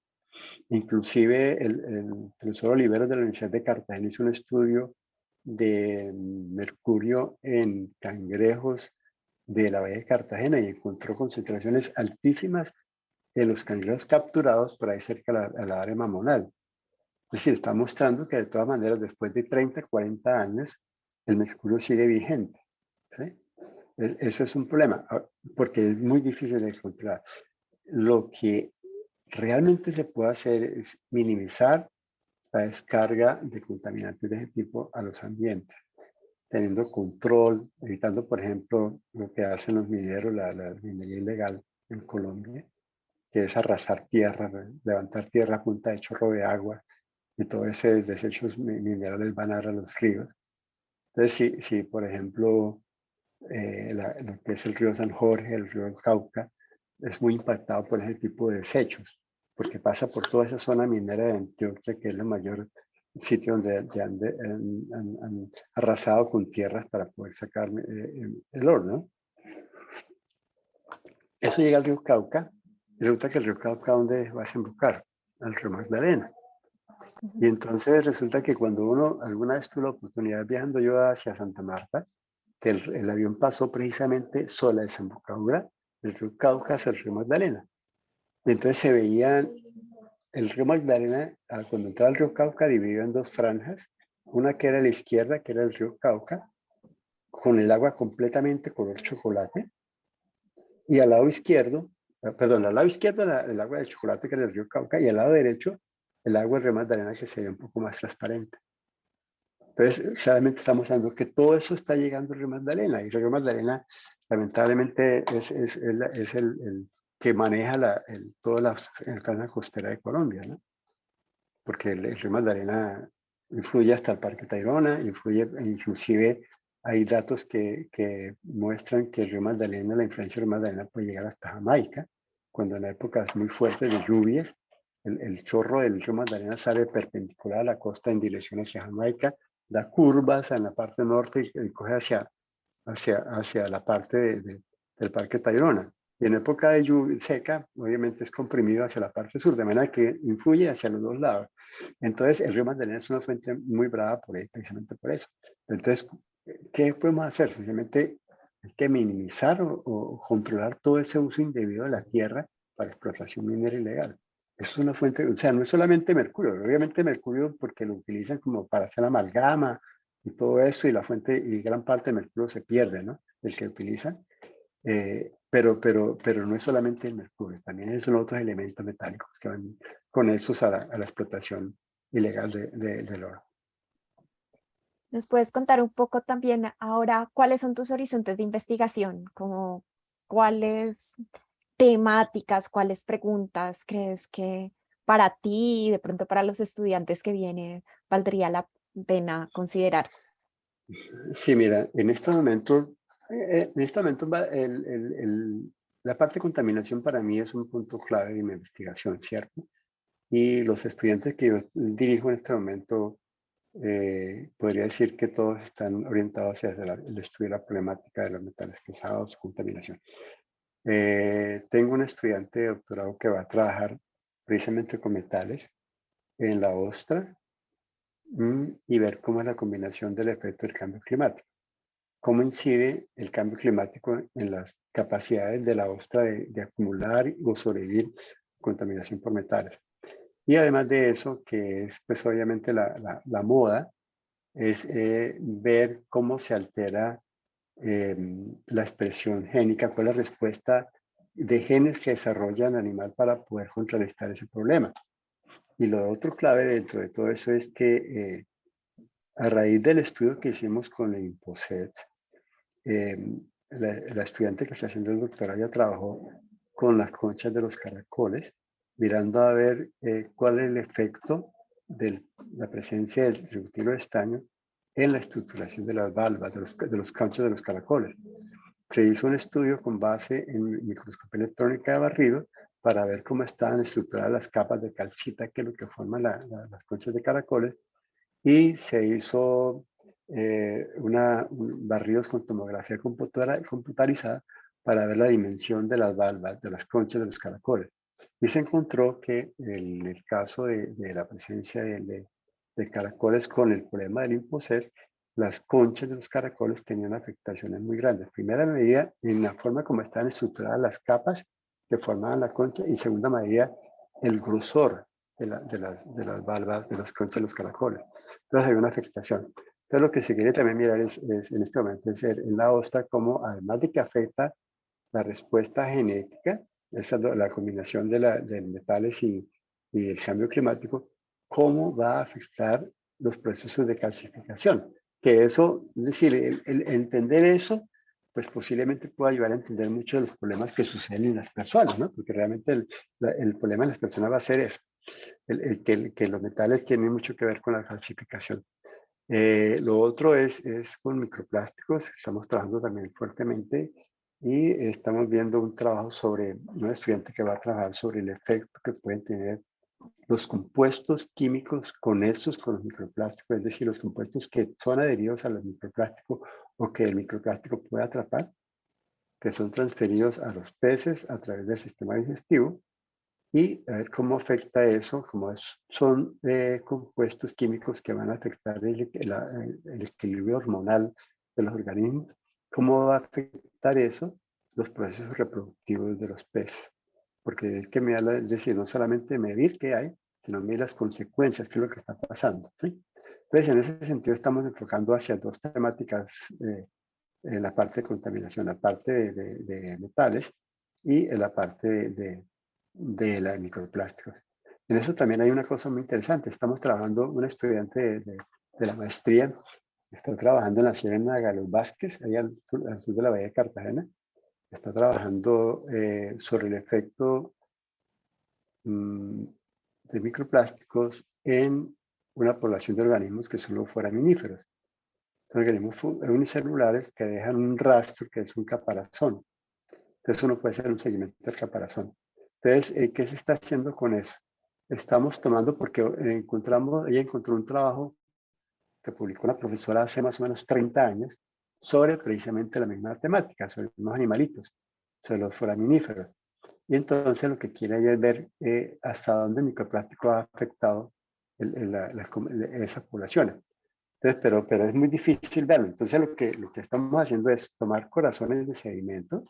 Inclusive el profesor Oliveros de la Universidad de Cartagena hizo un estudio de mercurio en cangrejos de la bahía de Cartagena y encontró concentraciones altísimas de los cangrejos capturados por ahí cerca a la área mamonal. Es decir, está mostrando que de todas maneras después de 30, 40 años el mercurio sigue vigente. ¿Sí? Eso es un problema porque es muy difícil de encontrar. Lo que realmente se puede hacer es minimizar la descarga de contaminantes de ese tipo a los ambientes, teniendo control, evitando, por ejemplo, lo que hacen los mineros, la minería ilegal en Colombia, que es arrasar tierra, levantar tierra a punta de chorro de agua, y todos esos desechos minerales van a dar a los ríos. Entonces, si por ejemplo, lo que es el río San Jorge, el río Cauca, es muy impactado por ese tipo de desechos, porque pasa por toda esa zona minera de Antioquia, que es el mayor sitio donde han arrasado con tierras para poder sacar el oro, ¿no? Eso llega al río Cauca, y resulta que el río Cauca, ¿dónde va a desembocar? Al río Magdalena. Y entonces resulta que cuando alguna vez tuve la oportunidad viajando yo hacia Santa Marta, que el avión pasó precisamente sobre la desembocadura del río Cauca hacia el río Magdalena. Y entonces se veían el río Magdalena, cuando entraba el río Cauca, dividido en dos franjas, una que era a la izquierda, que era el río Cauca, con el agua completamente color chocolate, y al lado izquierdo, perdón, al lado izquierdo el agua de chocolate, que era el río Cauca, y al lado derecho el agua del río Magdalena, que se ve un poco más transparente. Entonces, realmente estamos hablando que todo eso está llegando al río Magdalena, y el río Magdalena, lamentablemente, es el que maneja toda la zona costera de Colombia, ¿no? Porque el río Magdalena influye hasta el Parque Tayrona, inclusive hay datos que muestran que el río Magdalena, la influencia del río Magdalena puede llegar hasta Jamaica, cuando en épocas muy fuertes de lluvias, el chorro del río Magdalena sale perpendicular a la costa en dirección hacia Jamaica, da curvas en la parte norte y coge hacia la parte del Parque Tayrona. Y en época de lluvia seca, obviamente es comprimido hacia la parte sur, de manera que influye hacia los dos lados. Entonces, el río Magdalena es una fuente muy brava precisamente por eso. Entonces, ¿qué podemos hacer? Sencillamente hay que minimizar o controlar todo ese uso indebido de la tierra para explotación minera ilegal. Eso es una fuente, o sea, no es solamente mercurio, obviamente mercurio porque lo utilizan como para hacer amalgama y todo eso, y la fuente y gran parte de mercurio se pierde, ¿no? El que utilizan. Pero no es solamente el mercurio, también son otros elementos metálicos que van con esos a la explotación ilegal del oro. ¿Nos puedes contar un poco también ahora cuáles son tus horizontes de investigación? Como, ¿cuáles temáticas, cuáles preguntas crees que para ti y de pronto para los estudiantes que vienen valdría la pena considerar? Sí, mira, en este momento la parte de contaminación para mí es un punto clave de mi investigación, ¿cierto? Y los estudiantes que yo dirijo en este momento, podría decir que todos están orientados hacia el estudio de la problemática de los metales pesados, contaminación. Tengo un estudiante de doctorado que va a trabajar precisamente con metales en la ostra y ver cómo es la combinación del efecto del cambio climático. Cómo incide el cambio climático en las capacidades de la ostra de acumular o sobrevivir contaminación por metales. Y además de eso, que es pues obviamente la moda, es ver cómo se altera la expresión génica, cuál es la respuesta de genes que desarrolla el animal para poder contrarrestar ese problema. Y lo otro clave dentro de todo eso es que a raíz del estudio que hicimos con el INPOSET, la estudiante que está haciendo el doctorado ya trabajó con las conchas de los caracoles, mirando a ver cuál es el efecto de la presencia del tributilo de estaño en la estructuración de las valvas, de los conchas de los caracoles. Se hizo un estudio con base en microscopía electrónica de barrido para ver cómo estaban estructuradas las capas de calcita, que es lo que forman las conchas de caracoles, y se hizo barridos con tomografía computarizada para ver la dimensión de las valvas, de las conchas de los caracoles. Y se encontró que en el caso de la presencia de caracoles con el problema del INPOSER, las conchas de los caracoles tenían afectaciones muy grandes. Primera medida, en la forma como estaban estructuradas las capas que formaban la concha, y segunda medida, el grosor de las valvas de las conchas de los caracoles. Entonces hay una afectación. Entonces lo que se quiere también mirar es en este momento es en la ostra cómo, además de que afecta la respuesta genética, la combinación de metales y el cambio climático, cómo va a afectar los procesos de calcificación. Que eso, es decir, el entender eso, pues posiblemente pueda ayudar a entender muchos de los problemas que suceden en las personas, ¿no? Porque realmente el problema en las personas va a ser eso, que los metales tienen mucho que ver con la calcificación. Lo otro es con microplásticos, estamos trabajando también fuertemente y estamos viendo un trabajo sobre un estudiante que va a trabajar sobre el efecto que pueden tener los compuestos químicos con los microplásticos, es decir, los compuestos que son adheridos a los microplásticos o que el microplástico puede atrapar, que son transferidos a los peces a través del sistema digestivo y a ver cómo afecta eso, son compuestos químicos que van a afectar el equilibrio hormonal de los organismos, cómo va a afectar eso los procesos reproductivos de los peces. Porque hay que mirar, es decir, no solamente medir qué hay, sino medir las consecuencias, qué es lo que está pasando, ¿sí? Entonces, en ese sentido, estamos enfocando hacia dos temáticas en la parte de contaminación, la parte de metales y en la parte de la microplásticos. En eso también hay una cosa muy interesante. Estamos trabajando, un estudiante de la maestría está trabajando en la Sierra Galo Vázquez, allá al sur de la Bahía de Cartagena. Está trabajando sobre el efecto de microplásticos en una población de organismos que son los foraminíferos. Organismos unicelulares que dejan un rastro que es un caparazón. Entonces uno puede hacer un seguimiento del caparazón. Entonces, ¿qué se está haciendo con eso? Estamos tomando, porque ella encontró un trabajo que publicó una profesora hace más o menos 30 años sobre precisamente la misma temática, sobre los animalitos, sobre los foraminíferos. Y entonces lo que quiere ella es ver hasta dónde el microplástico ha afectado esas poblaciones. Entonces, pero es muy difícil verlo. Entonces lo que estamos haciendo es tomar corazones de sedimento,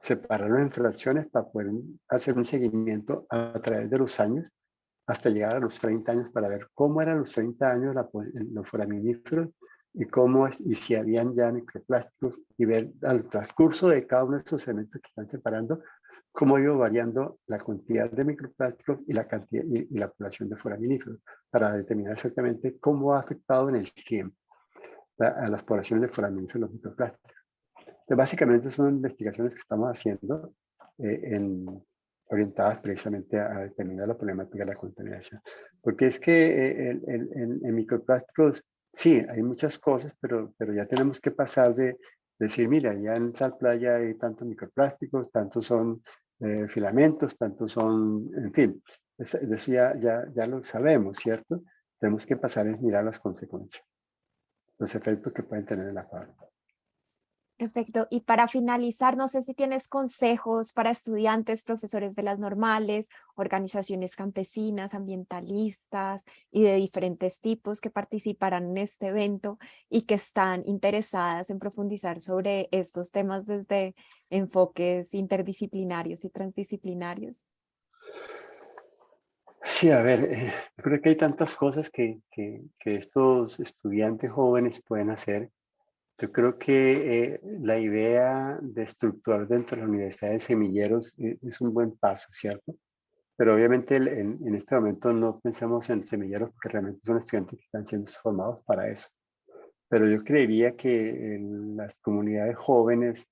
separarlos en fracciones para poder hacer un seguimiento a través de los años hasta llegar a los 30 años para ver cómo eran los 30 años los foraminíferos y si habían ya microplásticos y ver al transcurso de cada uno de estos elementos que están separando cómo ha ido variando la cantidad de microplásticos y la cantidad y la población de foraminíferos para determinar exactamente cómo ha afectado en el tiempo a las poblaciones de foraminíferos los microplásticos. Entonces, básicamente son investigaciones que estamos haciendo orientadas precisamente a determinar la problemática de la contaminación. Porque es que en microplásticos, sí, hay muchas cosas, pero ya tenemos que pasar de decir, mira, ya en tal playa hay tantos microplásticos, tantos son filamentos, tantos son, en fin, de eso ya lo sabemos, ¿cierto? Tenemos que pasar a mirar las consecuencias, los efectos que pueden tener en la fauna. Perfecto. Y para finalizar, no sé si tienes consejos para estudiantes, profesores de las normales, organizaciones campesinas, ambientalistas y de diferentes tipos que participarán en este evento y que están interesadas en profundizar sobre estos temas desde enfoques interdisciplinarios y transdisciplinarios. Sí, a ver, yo creo que hay tantas cosas que estos estudiantes jóvenes pueden hacer. Yo creo que la idea de estructurar dentro de la Universidad de Semilleros es un buen paso, ¿cierto? Pero obviamente en este momento no pensamos en semilleros porque realmente son estudiantes que están siendo formados para eso. Pero yo creería que en las comunidades jóvenes,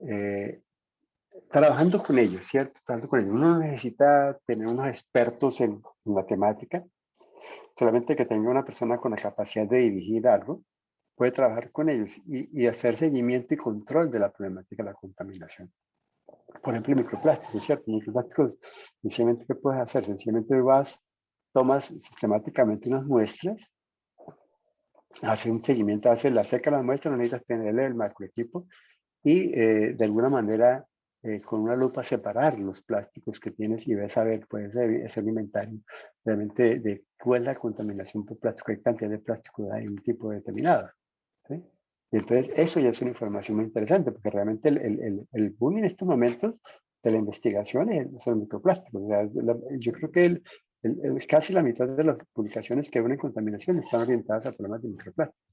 eh, trabajando con ellos, ¿cierto? Trabajando con ellos. Uno no necesita tener unos expertos en matemática, solamente que tenga una persona con la capacidad de dirigir algo puede trabajar con ellos y hacer seguimiento y control de la problemática de la contaminación. por ejemplo, microplásticos, ¿cierto? Microplásticos, sencillamente, ¿qué puedes hacer? Sencillamente tomas sistemáticamente unas muestras, haces un seguimiento, la seca la muestra, no necesitas tener el macroequipo, y de alguna manera con una lupa separar los plásticos que tienes y ves a ver, puedes hacer un inventario realmente de cuál es la contaminación por plástico, qué cantidad de plástico hay en un tipo determinado. ¿Sí? Y entonces eso ya es una información muy interesante porque realmente el boom en estos momentos de la investigación son microplásticos. O sea, yo creo que casi la mitad de las publicaciones que ven en contaminación están orientadas a problemas de microplásticos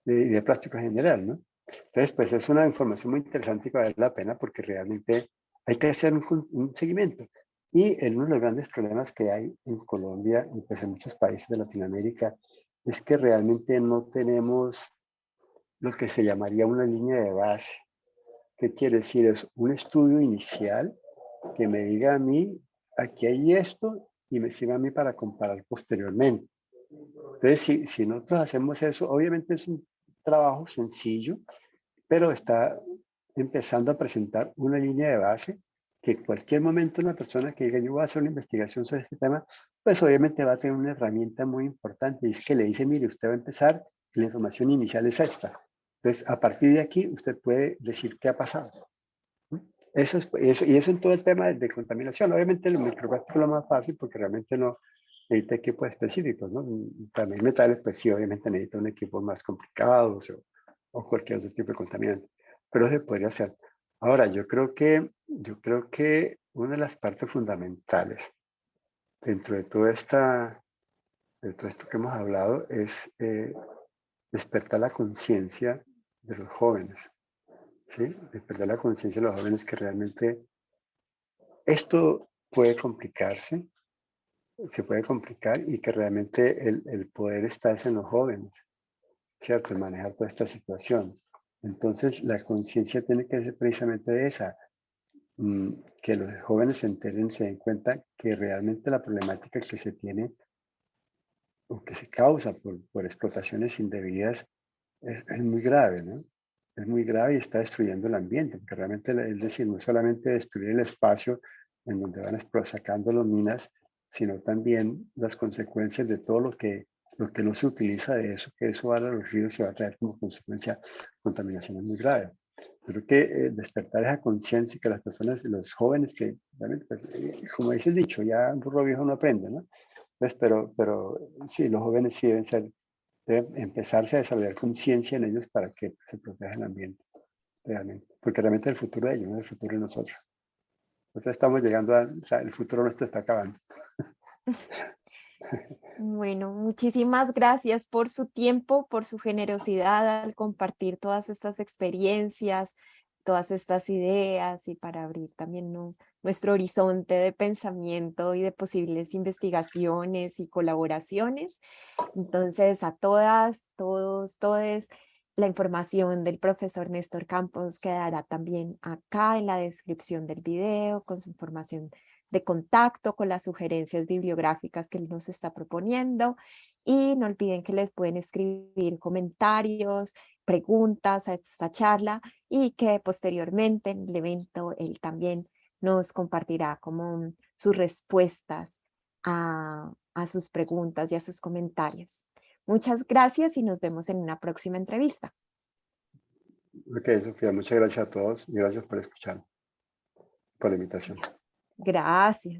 y de plástico en general, ¿no? Entonces, pues es una información muy interesante y que vale la pena porque realmente hay que hacer un seguimiento. Y uno de los grandes problemas que hay en Colombia y pues en muchos países de Latinoamérica es que realmente no tenemos lo que se llamaría una línea de base. ¿Qué quiere decir? Es un estudio inicial que me diga a mí, aquí hay esto, y me sirva a mí para comparar posteriormente. Entonces, si nosotros hacemos eso, obviamente es un trabajo sencillo, pero está empezando a presentar una línea de base que en cualquier momento una persona que diga yo voy a hacer una investigación sobre este tema, pues obviamente va a tener una herramienta muy importante y es que le dice, mire, usted va a empezar, la información inicial es esta. Entonces, a partir de aquí, usted puede decir qué ha pasado. Y eso en todo el tema de contaminación. Obviamente el microplástico es lo más fácil porque realmente no necesita equipos específicos, ¿no? También metales, pues sí, obviamente necesita un equipo más complicado o cualquier otro tipo de contaminante. Pero se podría hacer. Ahora, yo creo que una de las partes fundamentales dentro de todo esto que hemos hablado es despertar la conciencia de los jóvenes, ¿sí? Despertar la conciencia de los jóvenes que realmente esto puede complicarse, se puede complicar y que realmente el poder está en los jóvenes, ¿cierto? El manejar toda esta situación. Entonces, la conciencia tiene que ser precisamente esa, que los jóvenes se enteren, se den cuenta que realmente la problemática que se tiene o que se causa por explotaciones indebidas es muy grave, ¿no? Es muy grave y está destruyendo el ambiente, porque realmente, es decir, no solamente destruir el espacio en donde van sacando las minas, sino también las consecuencias de todo lo que no se utiliza de eso, que eso va a los ríos y va a traer como consecuencia contaminaciones muy graves. Creo que despertar esa conciencia y que las personas, los jóvenes que, realmente, pues, como dice el dicho, ya un burro viejo no aprende, ¿no? Pues, pero sí, los jóvenes sí deben empezarse a desarrollar conciencia en ellos para que se proteja el ambiente, realmente. Porque realmente el futuro de ellos, no es el futuro de nosotros. Nosotros estamos llegando o sea, el futuro nuestro está acabando. Bueno, muchísimas gracias por su tiempo, por su generosidad al compartir todas estas experiencias, todas estas ideas y para abrir también, ¿no?, nuestro horizonte de pensamiento y de posibles investigaciones y colaboraciones. Entonces, a todas, todos, todes, la información del profesor Néstor Campos quedará también acá en la descripción del video con su información de contacto, con las sugerencias bibliográficas que él nos está proponiendo. Y no olviden que les pueden escribir comentarios, preguntas a esta charla y que posteriormente en el evento él también nos compartirá como sus respuestas a sus preguntas y a sus comentarios. Muchas gracias y nos vemos en una próxima entrevista. Ok, Sofía, muchas gracias a todos y gracias por escuchar, por la invitación. Gracias.